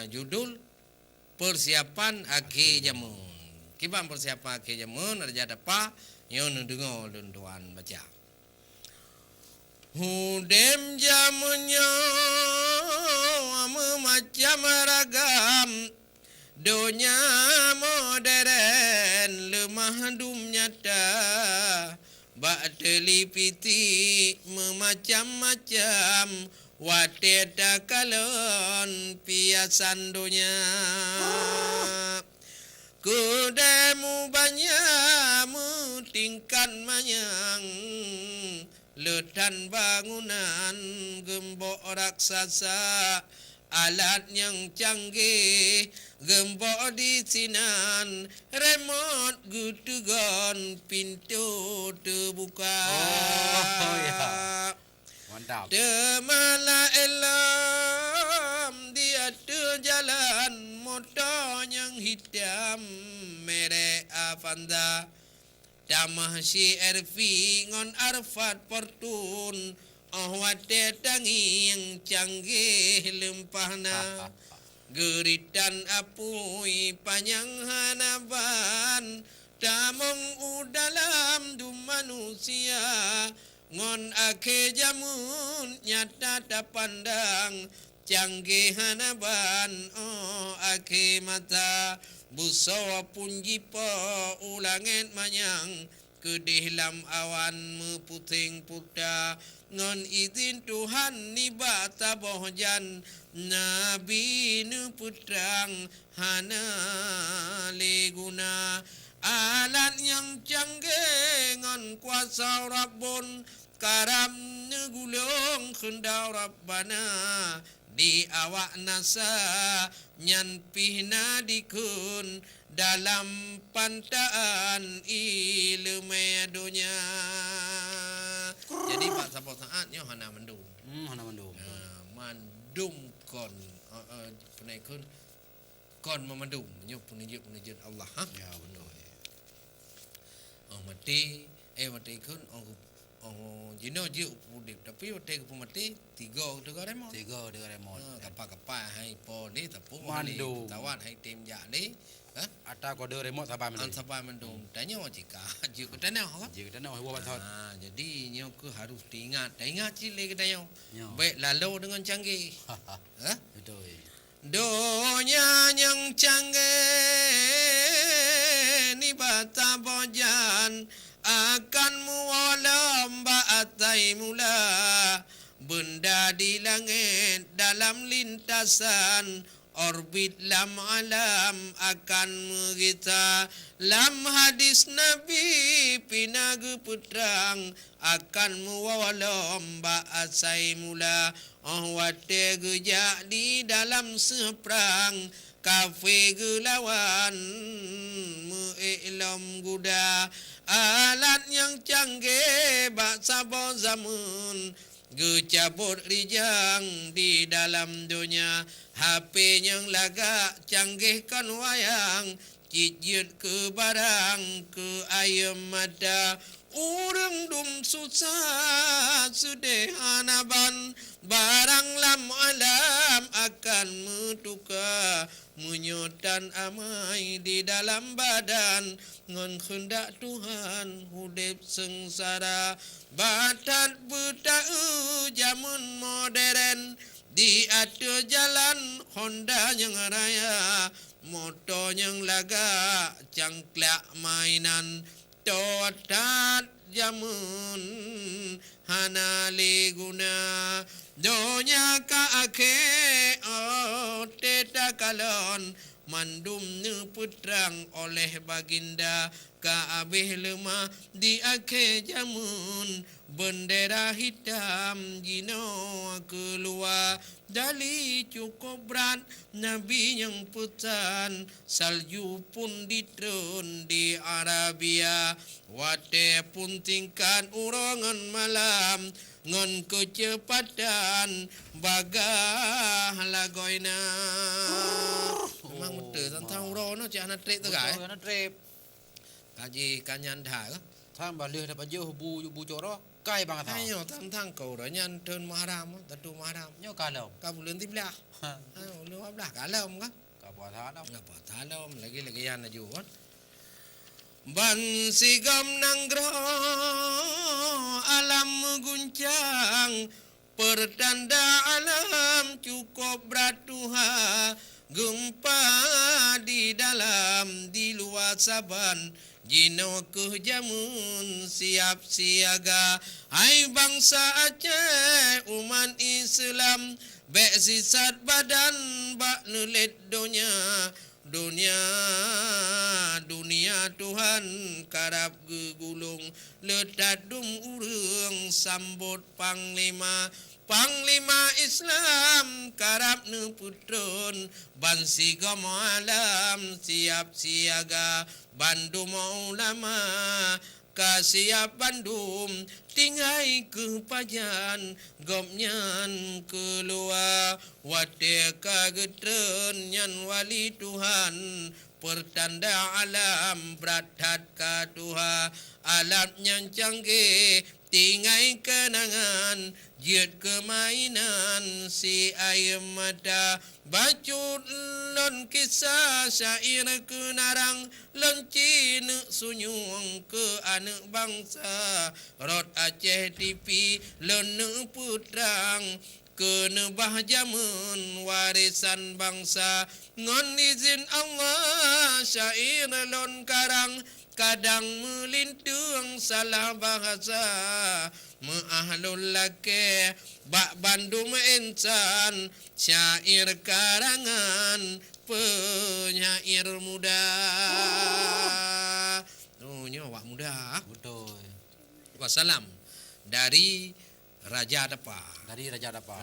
Judul persiapan akhir zaman. Kibang persiapan akhir zaman ada apa? Yang dengar tuan baca. Hudem jamunya macam ragam, dunia modern lemah dum nyata, bak telipiti memacam-macam, wateta kalon piasan dunia. Kudemu banyak tingkan manyang, letan bangunan gembok raksasa, alat yang canggih gembok di sinan, remote gutugon pintu terbuka. Oh ya. Mantap. Temala elam dia jalan motor yang hitam merek Avanza. Damah si RV ngon Arfat Fortun, wate tangi yang canggih lempahna. Geritan apui panjang hanaban, tamong udalam du manusia, ngon ake jamun nyata tapandang, canggih hanaban ake mata. Busawa pun jipa ulangan manyang, kedihlam awan meputing puta, ngon izin Tuhan niba taboh jan, Nabi nu putrang hana leguna. Alat yang canggih ngon kuasa Rabbun, karam negulung kendau Rabbana, di awak nasa nyan pihna dikun dalam pantaan ilmu dunia. Jadi Pak Sapo saatnya hana mendum. Hana mendum. Mandum kon penaikun kon memandum nyup punijut Allah Ya betul. Mati mati kun jino je upudip tapi otek pemati tiga remote kapal hai po ni tapu Mandum. tawat hai tim ja ni Ata kode remote sabar mendum. sabar mendum tanya jika je ketana ha Jika kita nak buat thot. jadi nyo ke harus ingat cile ketanya Ya. baik lalu dengan canggih Betul. Dunia yang canggih ni bata bojan akan mualam baatai mula, benda di langit dalam lintasan orbit lam alam akan megita. Lam hadis Nabi pinagu putrang akan mualam baatai mula. Wate gejak di dalam seperang kafe gelawan mu'iklam guda. Alat yang canggih bak sabar zaman, gecabut rijang di dalam dunia. HP yang lagak canggih kan wayang, cicit ke barang ke ayam mata. Urang dum susah sederhanaban, barang lam alam akan metuka, menyotan amai di dalam badan, ngon hendak Tuhan hudip sengsara. Batat betau jamun modern, di atas jalan Honda yang raya, motor yang laga cangklak mainan. Totat jamun hana leguna, donya ka ake teta kalon, mandum nu putrang oleh baginda, ka abih lemah di ake jamun, bendera hitam jino keluar dari cukup berat. Nabi yang pesan salju pun diturun di Arabia, wate pun tingkat urangan malam, ngon kecepatan bagah lagoina. Memang betul tentang urono cak anak trip tu kan? Betul trip. Kaji kanyan dah ke? Tham balik dapat jauh bu coro. Kai bang tha. Ayo tang kau ranyan turn maharam, tatu maharam. Nyo kalau. Ka bulan tiblah. Ayo lu ablah kalam ka. Ka buat tha dah. Ngapa thalam lagi yan na juon. Ban sigam nanggro alam guncang pertanda alam cukup berat Tuhan gempa di dalam di luar saban jino kejamun siap siaga hai bangsa Aceh umat Islam bek sisat badan bak nulit dunia Tuhan karap gegulung letat dum urang sambut panglima Islam karap nu putron ban sigam alam siap siaga Bandung ulama kasiap Bandung tinggai ke pajan gomnyan keluar wate kagetren nyan wali Tuhan pertanda alam berat ka Tuhan alam nyan canggih tinggai kenangan jiat kemainan si air mata bacut lon kisah syair kenarang lencin sunyung ke anak bangsa rot Aceh TV lon putrang kena bahjamun warisan bangsa ngon izin Allah syair lon karang kadang melintung salah bahasa Ma'ahlul lake bak Bandung insan syair karangan penyair muda. Oh, ni awak muda. Betul. Wassalam dari Raja Dapa. Dari Raja Dapa.